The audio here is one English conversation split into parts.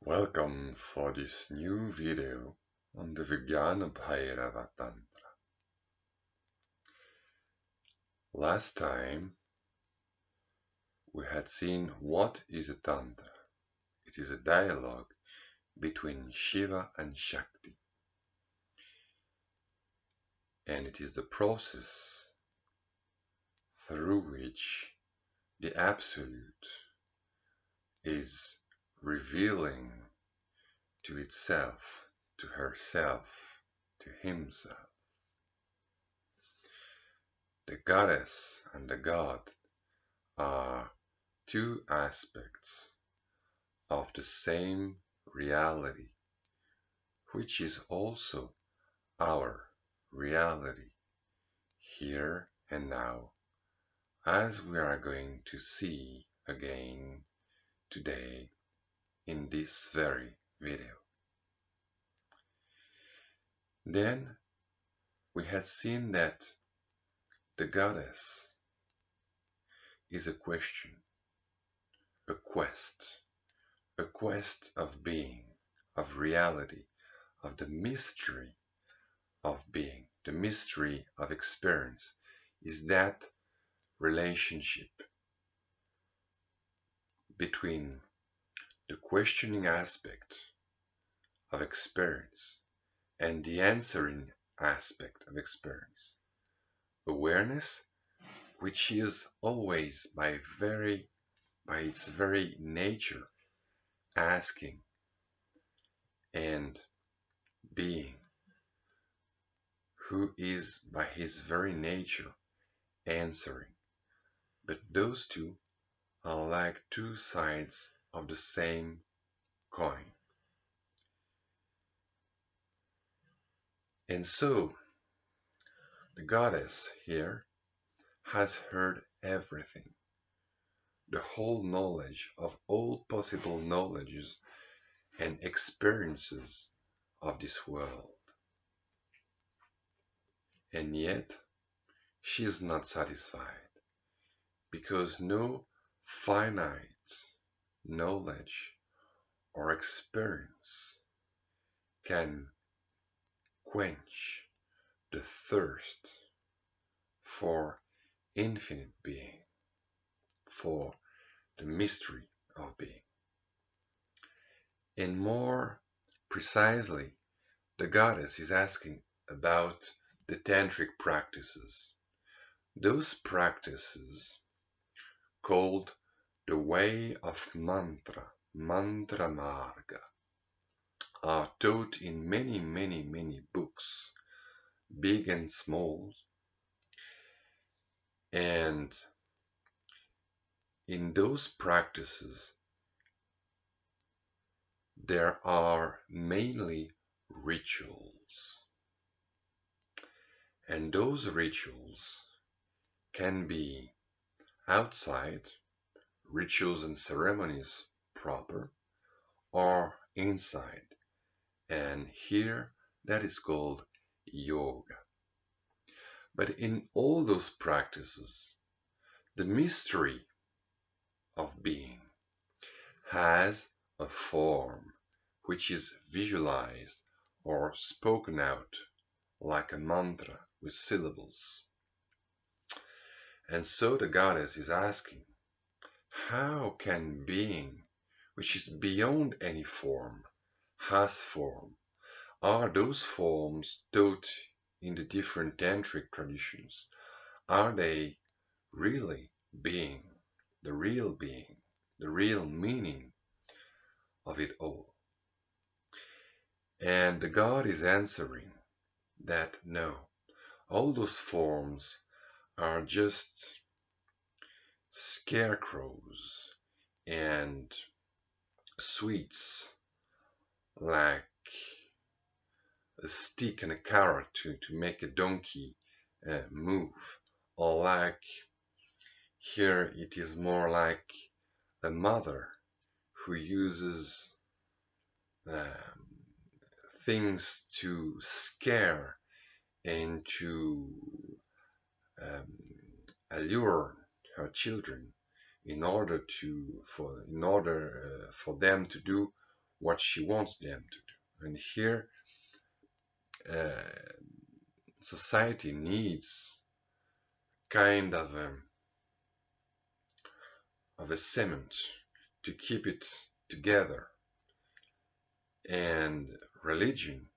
Welcome for this new video on the Vijnana Bhairava Tantra. Last time we had seen what is a Tantra. It is a dialogue between Shiva and Shakti, and it is the process through which the Absolute is revealing to itself, to herself, to himself. The goddess and the god are two aspects of the same reality, which is also our reality here and now, as we are going to see again today in this very video. Then we had seen that the goddess is a question, a quest of being, of reality, of the mystery of being, the mystery of experience, is that relationship between the questioning aspect of experience and the answering aspect of experience. Awareness, which is always by its very nature asking and being, who is by his very nature answering. But those two are like two sides of the same coin. And so the goddess here has heard everything, the whole knowledge of all possible knowledges and experiences of this world. And yet she is not satisfied, because no finite knowledge or experience can quench the thirst for infinite being, for the mystery of being. And more precisely, the goddess is asking about the tantric practices, those practices called the way of mantra, mantra marga, are taught in many books, big and small, and in those practices there are mainly rituals, and those rituals can be outside, rituals and ceremonies proper, or inside, and here that is called yoga. But in all those practices, the mystery of being has a form which is visualized or spoken out like a mantra with syllables. And so the goddess is asking, how can being, which is beyond any form, has form? Are those forms taught in the different tantric traditions? Are they really being, the real meaning of it all? And the god is answering that no, all those forms are just scarecrows and sweets, like a stick and a carrot to make a donkey move, or like here it is more like a mother who uses things to scare and to allure her children in order for them to do what she wants them to do. And here, society needs kind of a cement to keep it together, and religion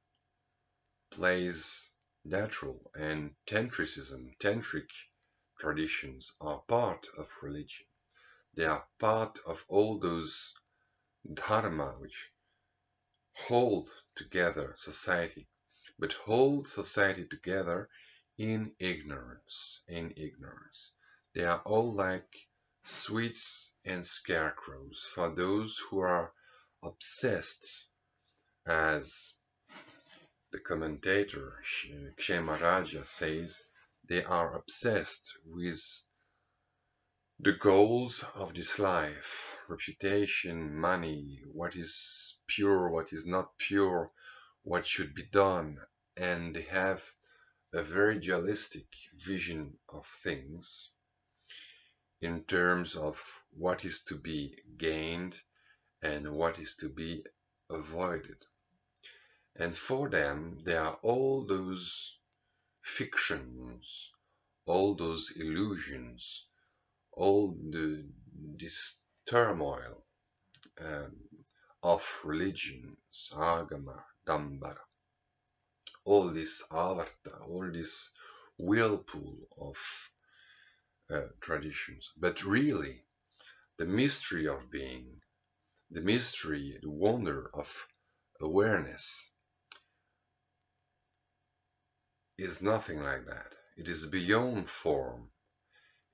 plays that role, and tantric traditions are part of religion. They are part of all those dharma which hold together society, but hold society together in ignorance. They are all like sweets and scarecrows for those who are obsessed, as the commentator Kshemarajya says, they are obsessed with the goals of this life: reputation, money, what is pure, what is not pure, what should be done, and they have a very dualistic vision of things in terms of what is to be gained and what is to be avoided. And for them, there are all those fictions, all those illusions, all this turmoil of religions, agama, dambara, all this avartha, all this whirlpool of traditions. But really, the mystery of being, the mystery, the wonder of awareness is nothing like that. It is beyond form.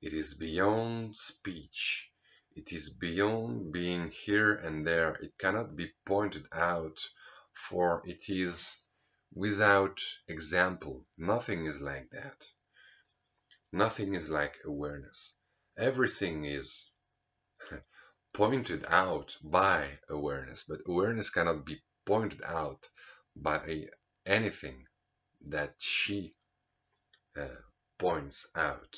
It is beyond speech. It is beyond being here and there. It cannot be pointed out, for it is without example. Nothing is like that. Nothing is like awareness. Everything is pointed out by awareness, but awareness cannot be pointed out by anything that she points out,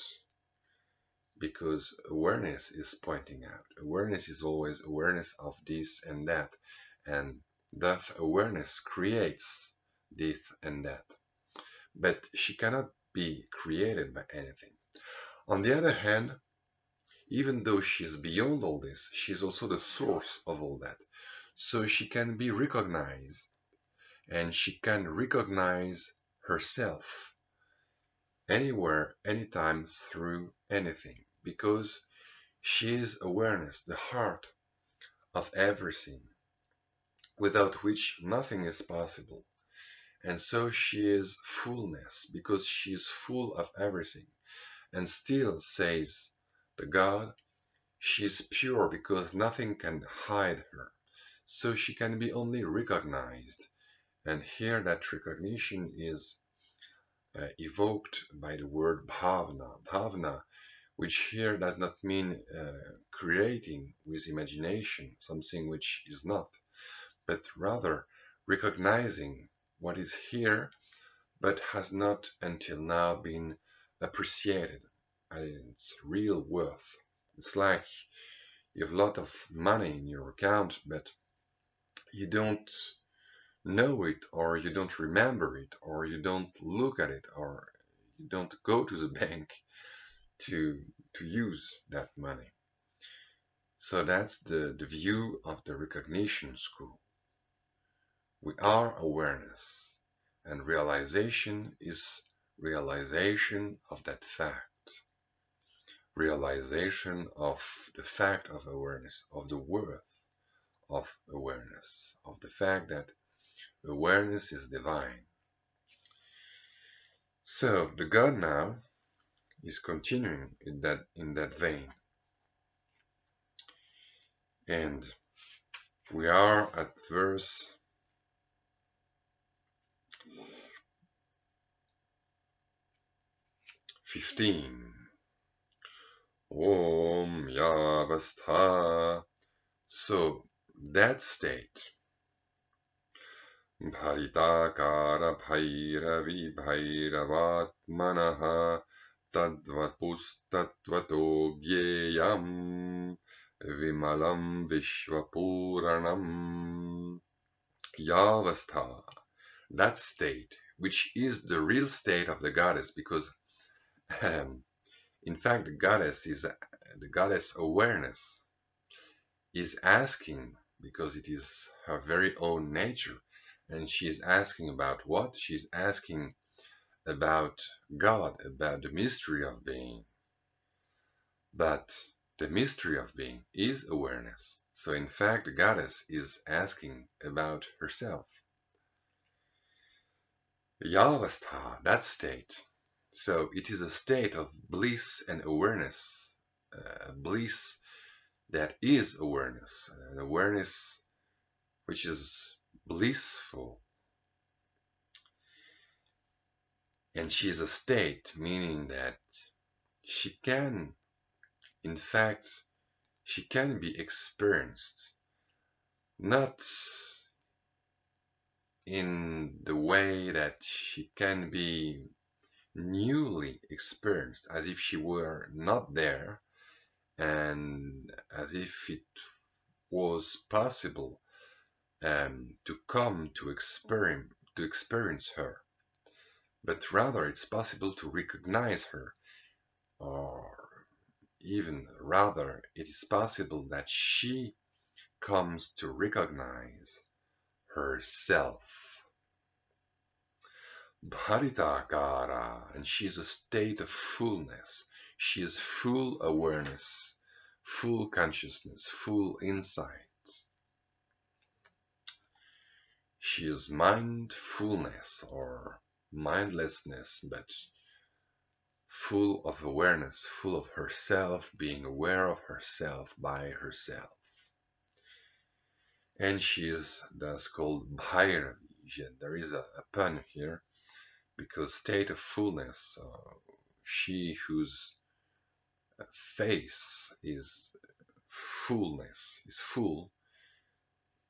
because awareness is pointing out. Awareness is always awareness of this and that, and that awareness creates this and that, but she cannot be created by anything. On the other hand, even though she is beyond all this, she is also the source of all that, so she can be recognized, and she can recognize herself anywhere, anytime, through anything, because she is awareness, the heart of everything, without which nothing is possible. And so she is fullness, because she is full of everything. And still, says the God, she is pure, because nothing can hide her, so she can be only recognized. And here that recognition is evoked by the word bhavana, which here does not mean creating with imagination something which is not, but rather recognizing what is here but has not until now been appreciated at its real worth. It's like you have a lot of money in your account, but you don't know it, or you don't remember it, or you don't look at it, or you don't go to the bank to use that money. So that's the view of the recognition school. We are awareness, and realization is realization of that fact. Realization of the fact of awareness, of the worth of awareness, of the fact that awareness is divine. So the God now is continuing in that vein, and we are at verse 15. Om yāvasthā. So that state, bhaitākāra bhairavi bhairavātmanaḥ tattvato jñeyaṃ vimalaṃ viśvapūraṇam. yāvasthā, that state, which is the real state of the goddess, because in fact the goddess awareness is asking, because it is her very own nature, and she is asking about what? She's asking about God, about the mystery of being. But the mystery of being is awareness. So in fact, the goddess is asking about herself. Yāvasthā, that state. So it is a state of bliss and awareness, bliss that is awareness, an awareness which is blissful. And she is a state, meaning that she can, in fact, she can be experienced, not in the way that she can be newly experienced, as if she were not there, and as if it was possible to come to experience her, but rather it's possible to recognize her, or even rather it is possible that she comes to recognize herself. Bharitā, and she is a state of fullness. She is full awareness, full consciousness, full insight. She is mindfulness or mindlessness, but full of awareness, full of herself, being aware of herself by herself. And she is thus called Bhairavi. There is a pun here, because state of fullness, she whose face is fullness, is full,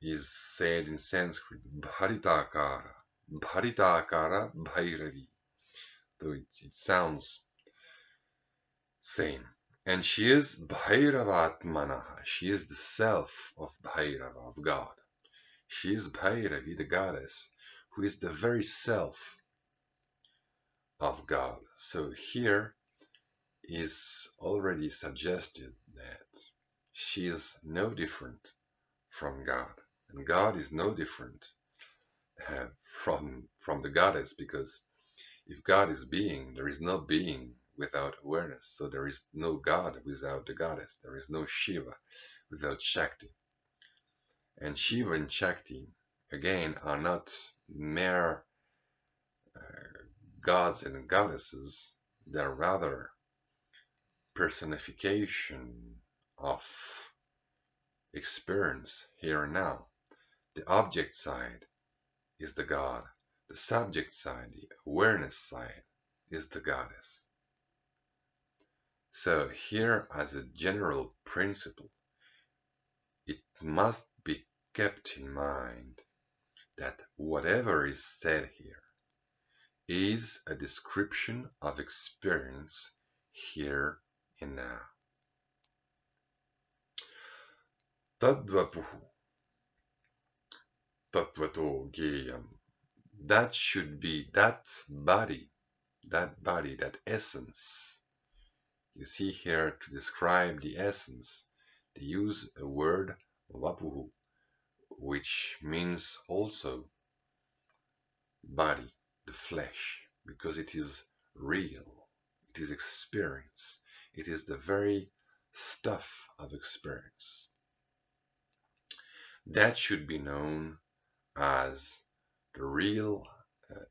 is said in Sanskrit Bharitā, Bhairavi. So it sounds same. And she is bhairavātmanaḥ. She is the self of Bhairava, of God. She is Bhairavi, the goddess, who is the very self of God. So here is already suggested that she is no different from God, and God is no different from the goddess, because if God is being, there is no being without awareness. So there is no God without the goddess. There is no Shiva without Shakti. And Shiva and Shakti, again, are not mere gods and goddesses. They're rather personification of experience here and now. The object side is the God. The subject side, the awareness side, is the goddess. So here, as a general principle, it must be kept in mind that whatever is said here is a description of experience here and now. Taddvapuhu, tattvato jñeyaṃ. That should be that body, that essence. You see here, to describe the essence, they use a word vapuhu, which means also body, the flesh, because it is real, it is experience, it is the very stuff of experience. That should be known as the real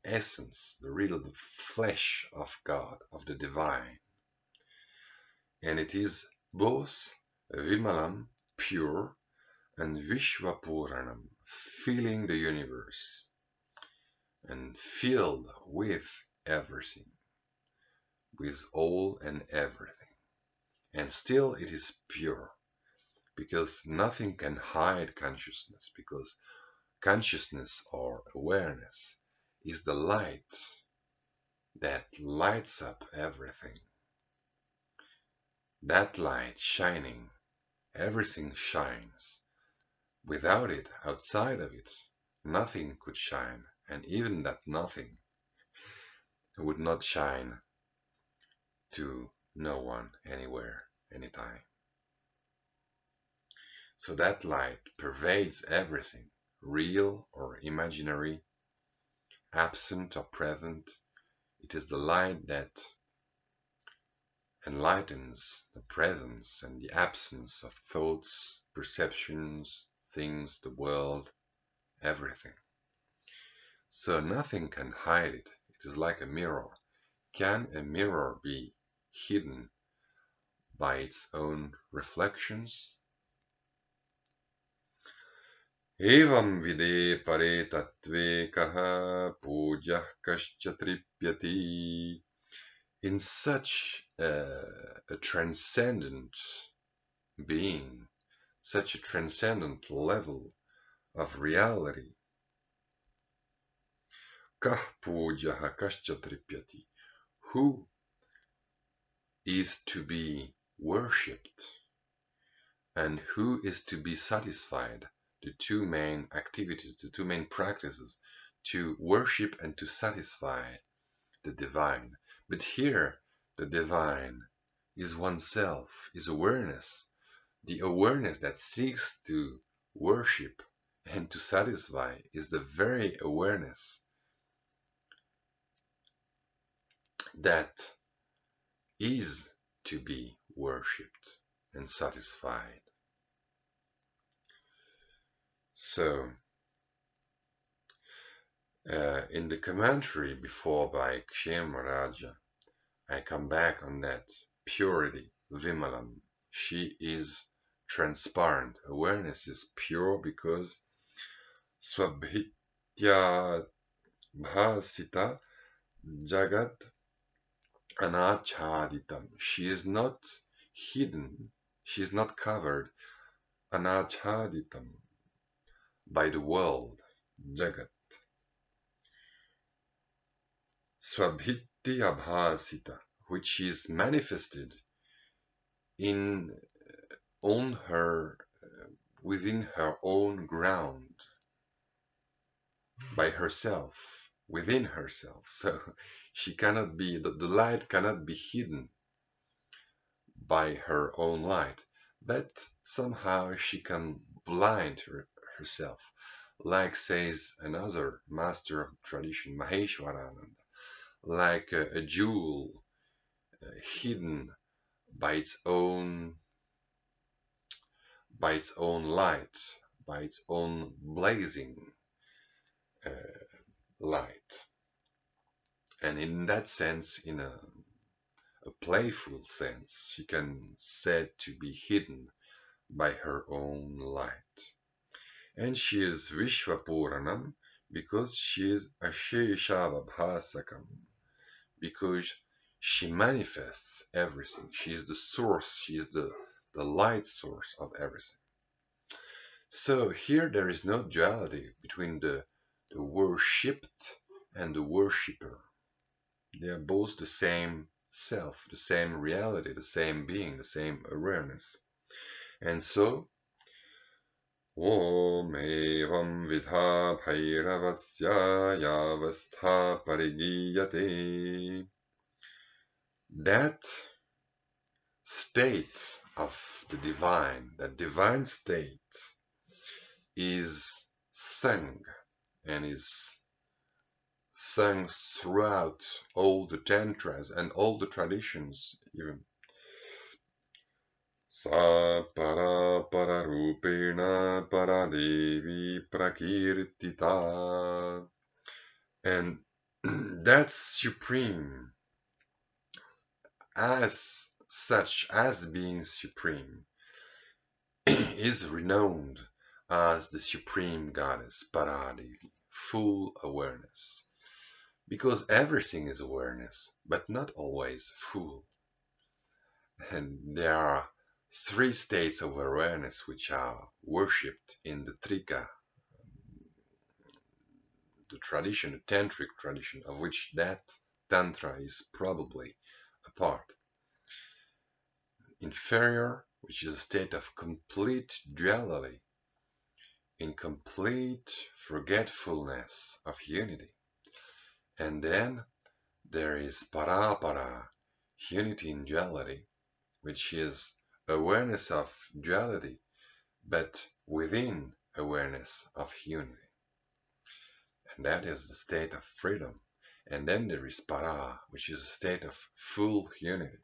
essence, the flesh of God, of the divine. And it is both vimalaṃ, pure, and viśvapūraṇam, filling the universe and filled with everything, with all and everything. And still it is pure, because nothing can hide consciousness, because consciousness or awareness is the light that lights up everything. That light shining, everything shines. Without it, outside of it, nothing could shine, and even that nothing would not shine to no one, anywhere, anytime. So that light pervades everything, real or imaginary, absent or present. It is the light that enlightens the presence and the absence of thoughts, perceptions, things, the world, everything. So nothing can hide it. It is like a mirror. Can a mirror be hidden by its own reflections? Evaṃvidhe pare tattve kaha pūjyaḥ kascha tṛpyati. In such a transcendent being, such a transcendent level of reality, kah pūjyaḥ kascha tṛpyati, who is to be worshipped and who is to be satisfied, the two main activities, the two main practices, to worship and to satisfy the divine. But here, the divine is oneself, is awareness, the awareness that seeks to worship and to satisfy is the very awareness that is to be worshipped and satisfied. So, in the commentary before by Kshemarāja, I come back on that purity, vimalaṃ. She is transparent. Awareness is pure because svabhitya bhasita jagat anachaditam. She is not hidden, she is not covered, anachaditam, by the world, jagat. Svabhitya bhasita, which is manifested on her, within her own ground, by herself, within herself. So she cannot be, the light cannot be hidden by her own light, but somehow she can blind herself, like says another master of tradition, Maheshwarananda, like a jewel hidden by its own light, by its own blazing light. And in that sense, in a playful sense, she can said to be hidden by her own light. And she is viśvapūraṇam because she is asheshāvabhāsakam, because she manifests everything. She is the source, she is the light source of everything. So here there is no duality between the worshipped and the worshipper. They are both the same self, the same reality, the same being, the same awareness. And so, Om evaṃvidhā bhairavasya yāvasthā parigīyate. That state of the divine, that divine state, is sung and is sung throughout all the tantras and all the traditions, even. Sa parā pararūpeṇa parā devī prakīrtitā. And that supreme, as such, as being supreme, is renowned as the Supreme Goddess, parā, full awareness. Because everything is awareness, but not always full. And there are three states of awareness which are worshipped in the Trika, the tradition, the tantric tradition, of which that Tantra is probably a part. Inferior, which is a state of complete duality, in complete forgetfulness of unity. And then there is parā, unity in duality, which is awareness of duality, but within awareness of unity. And that is the state of freedom. And then there is parā, which is a state of full unity.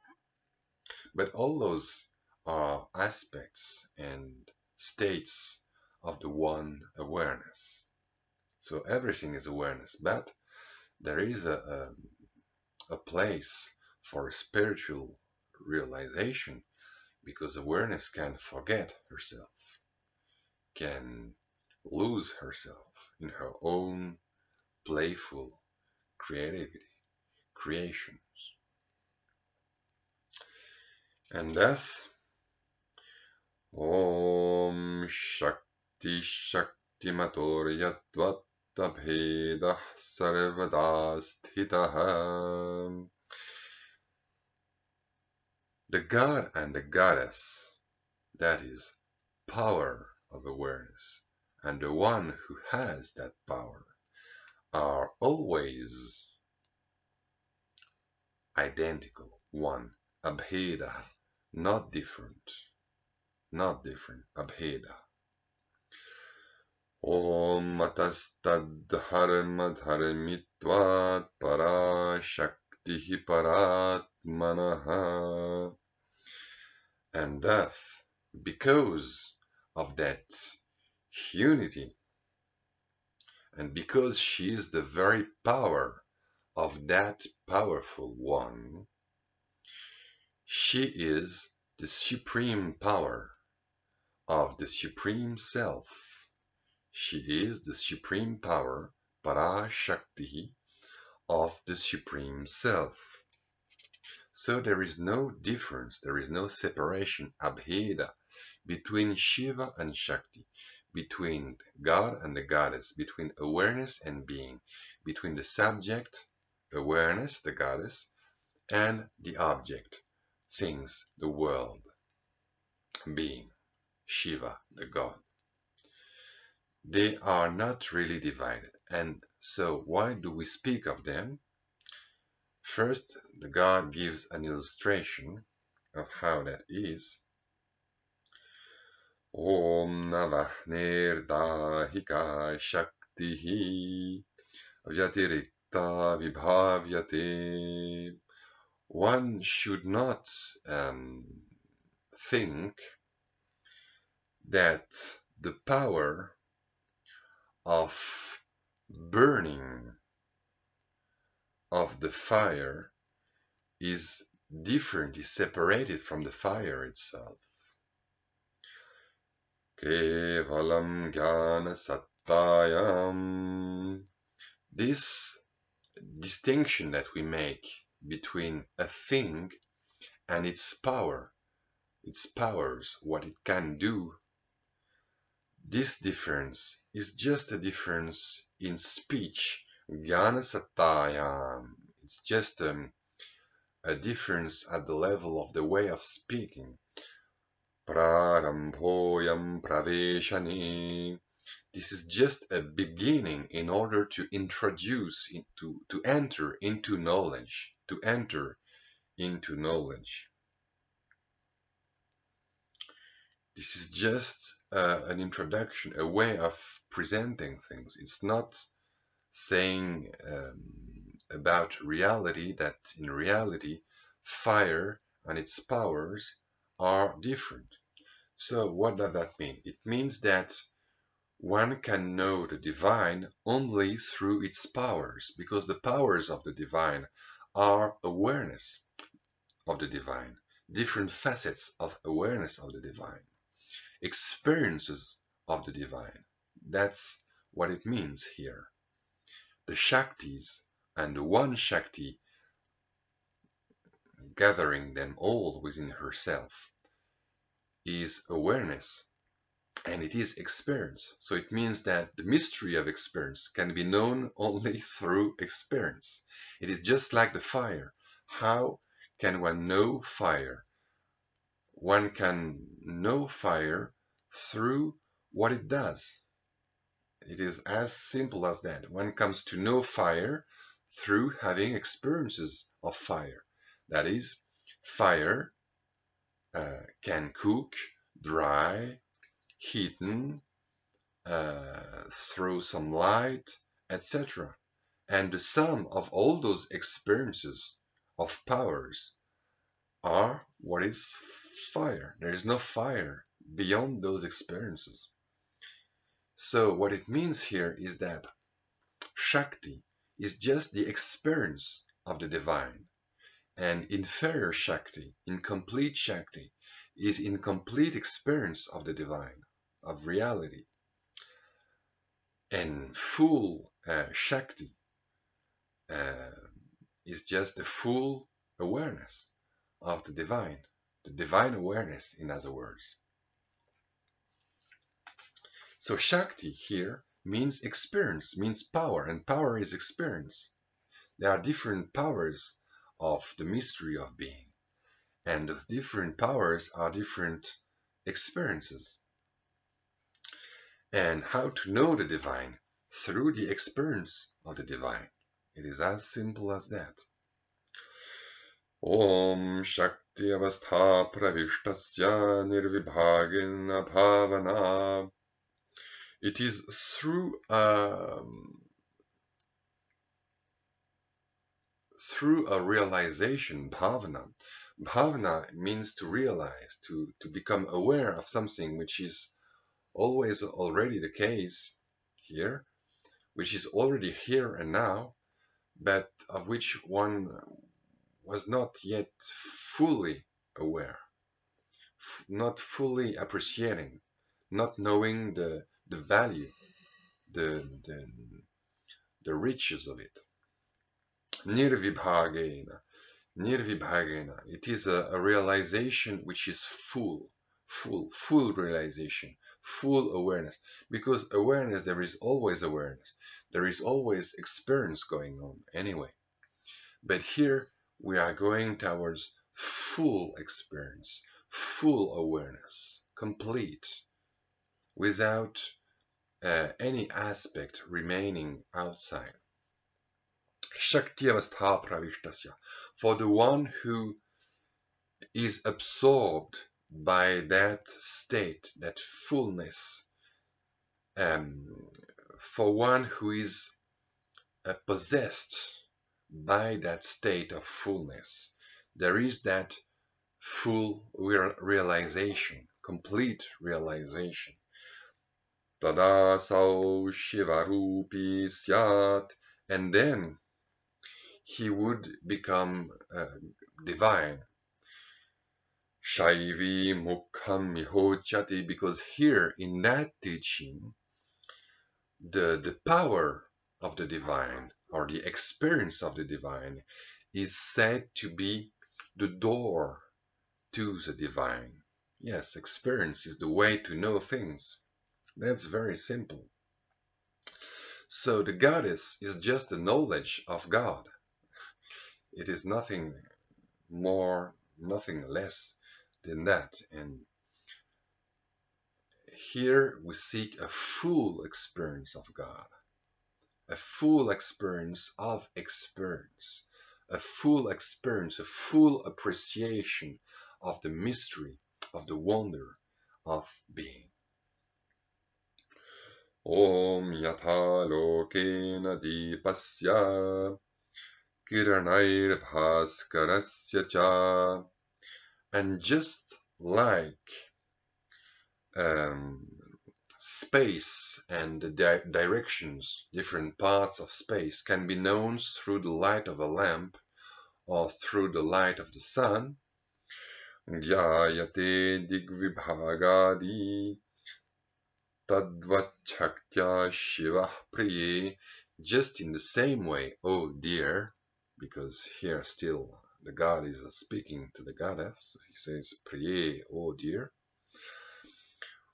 But all those are aspects and states of the one awareness. So everything is awareness, but there is a place for spiritual realization, because awareness can forget herself, can lose herself in her own playful creations. And thus, Om śaktiśaktimator yadvad abhedaḥ sarvadā sthitaḥ. The God and the Goddess, that is, power of awareness, and the one who has that power, are always identical, one, abhedaḥ, not different, abhedaḥ. Om taddharmadharmitvāt parā śaktiḥ parātmanaḥ. And thus, because of that unity, and because she is the very power of that powerful one, she is the supreme power of the Supreme Self. She is the supreme power, parā śaktiḥ, of the Supreme Self. So there is no difference, there is no separation, abhedaḥ, between Shiva and Shakti, between God and the Goddess, between awareness and being, between the subject, awareness, the Goddess, and the object, things, the world, being, Shiva, the God. They are not really divided. And so why do we speak of them? First, the God gives an illustration of how that is. Om navah nirdāhika śaktiḥ vyatiriktā vibhavyate. One should not think that the power of burning of the fire is different, is separated from the fire itself. Kevalam jnana sattayam. This distinction that we make between a thing and its power, its powers, what it can do, this difference is just a difference in speech. Jnana sattayam. It's just a difference at the level of the way of speaking. Prarambhoyam praveshani. This is just a beginning in order to introduce, to enter into knowledge, This is just an introduction, a way of presenting things. It's not saying about reality that in reality fire and its powers are different. So what does that mean? It means that one can know the divine only through its powers, because the powers of the divine are awareness of the divine, different facets of awareness of the divine, experiences of the divine. That's what it means here. The Shaktis and the one Shakti, gathering them all within herself, is awareness, and it is experience. So it means that the mystery of experience can be known only through experience. It is just like the fire. How can one know fire? One can know fire through what it does. It is as simple as that. One comes to know fire through having experiences of fire. That is, fire can cook, dry, heaten, throw some light, etc. And the sum of all those experiences of powers are what is fire. There is no fire beyond those experiences. So what it means here is that Shakti is just the experience of the divine, and inferior Shakti, incomplete Shakti, is incomplete experience of the divine, of reality. And full Shakti is just the full awareness of the divine awareness, in other words. So Shakti here means experience, means power, and power is experience. There are different powers of the mystery of being, and those different powers are different experiences. And how to know the divine? Through the experience of the divine. It is as simple as that. Om Shakti Yāvasthā pravishtasya nirvibhāgena bhavana. It is through a realization, bhavana. Bhavana means to realize, to become aware of something which is always already the case here, which is already here and now, but of which one was not yet fully aware, not fully appreciating, not knowing the value, the riches of it. Nirvibhagena. Nirvibhagena. It is a realization which is full realization, full awareness. Because awareness, there is always awareness. There is always experience going on anyway. But here we are going towards full experience, full awareness, complete, without any aspect remaining outside. Shakti yāvasthā pravishtasya. For the one who is absorbed by that state, that fullness, for one who is possessed by that state of fullness, there is that full realization, complete realization. Tadasau shivarupi syat, and then he would become divine. Shaivi mukham mihochyati, because here in that teaching, the power of the divine, or the experience of the divine, is said to be the door to the divine. Yes, experience is the way to know things. That's very simple. So the goddess is just the knowledge of God. It is nothing more, nothing less than that. And here we seek a full experience of God, a full experience of experience, a full experience, a full appreciation of the mystery, of the wonder of being. Om yatha lokena dīpasya kiranair bhaskarasya cha. And just like space and the directions, different parts of space, can be known through the light of a lamp or through the light of the sun, gyāyate digvibhāgādi taddvachaktya shivah priye. Just in the same way, oh dear, because here still the god is speaking to the goddess, he says priye, oh dear.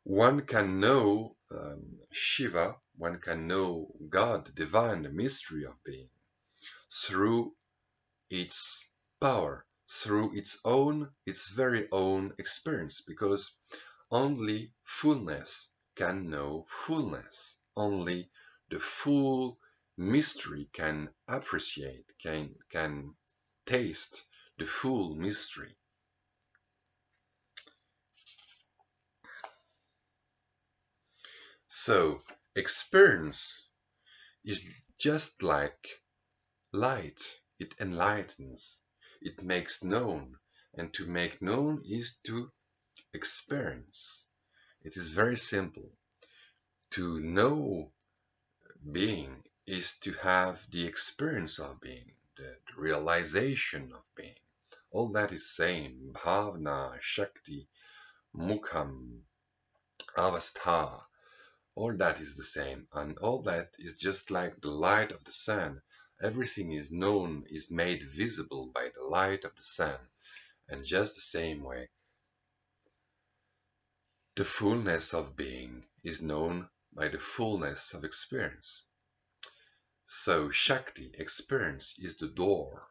One can know Shiva, one can know God, divine, the mystery of being, through its power, through its very own experience, because only fullness can know fullness. only the full mystery can appreciate, can taste the full mystery. So experience is just like light. It enlightens, it makes known, and to make known is to experience. It is very simple. To know being is to have the experience of being, the realization of being. All that is same. Bhavana, Shakti, Mukham, Yāvasthā, all that is the same. And all that is just like the light of the sun. Everything is known, is made visible by the light of the sun. And just the same way, the fullness of being is known by the fullness of experience. So Shakti, experience, is the door,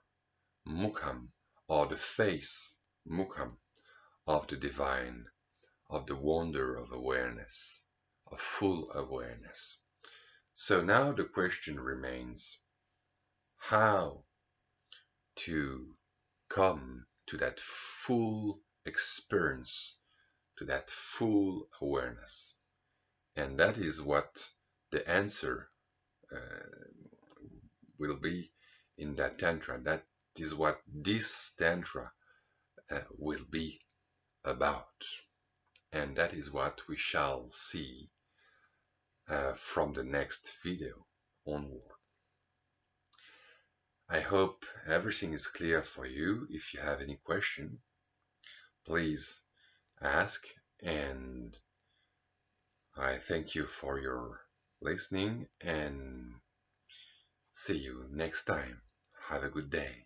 Mukham, or the face, Mukham, of the divine, of the wonder of awareness, of full awareness. So now the question remains, how to come to that full experience, to that full awareness. And that is what the answer will be in that Tantra. That is what this Tantra will be about. And that is what we shall see from the next video onward. I hope everything is clear for you. If you have any question, please ask, and I thank you for your listening, and see you next time. Have a good day.